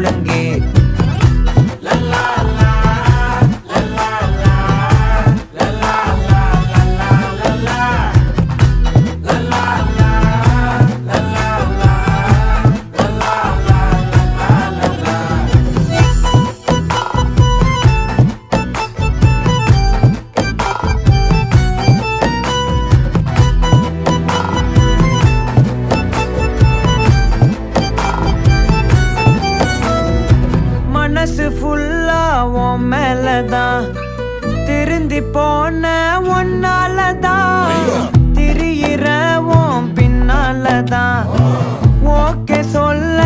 ஒழுங்கே மனசு ஃபுல்லா உன் மேலதான் திருந்தி போன ஒன்னாலதான் திரியிற உன் பின்னாலதான் ஓகே சொல்ல